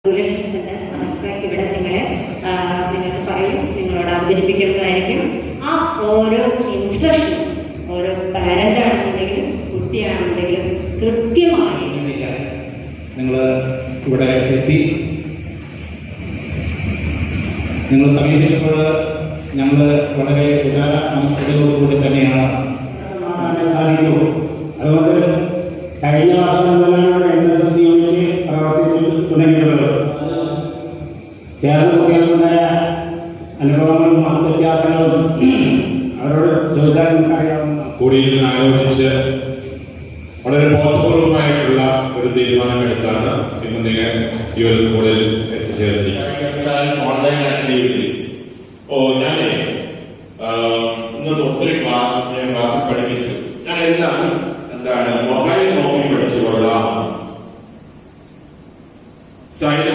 Regulations ഉണ്ട്. അതൊക്കെ ഇവിടെ നിങ്ങൾക്ക് പറയും, നിങ്ങളോട് അവതരിപ്പിക്കുന്നതായിരിക്കും. ആ ഓരോ ഇൻസ്ട്രക്ഷൻ ഓരോ പാരന്റ് ആണെന്നുണ്ടെങ്കിലും കുട്ടിയാണെന്നുണ്ടെങ്കിലും കൃത്യമായി നിങ്ങൾ ഇവിടെ എത്തി. നിങ്ങൾ സമീപിച്ചപ്പോൾ ഞങ്ങൾ വളരെ ഉദാര മനസ്സുകളോടുകൂടി തന്നെയാണ് സാധിക്കുള്ളൂ. അതുകൊണ്ട് കഴിഞ്ഞ വർഷം മുതലാണ് NSS യൂണിറ്റ് പ്രവർത്തിച്ചു തുടങ്ങിയിട്ടുള്ളത്. ചേർന്ന കുട്ടികൾക്കുണ്ടായ അനുഭവങ്ങളും വ്യത്യാസങ്ങളും അവരോട് ചോദിച്ചാൽ നമുക്കറിയാവുന്ന കൂടിയിരുന്ന് ആലോചിച്ച് വളരെ ബോധപൂർവമായിട്ടുള്ള ഒരു തീരുമാനമെടുത്താണ് ഇന്ന് നിങ്ങൾ ഈ ഒരു സ്കൂളിൽ എത്തിച്ചേർന്നിരിക്കുന്നത്. ഓൺലൈൻ ആക്ടിവിറ്റീസ് ഞാൻ ഇന്നത്തെ ഒത്തിരി ക്ലാസ്സിൽ പഠിപ്പിച്ചു. ഞാൻ എല്ലാം മൊബൈൽ നോക്കി പഠിച്ചു കൊള്ളാം.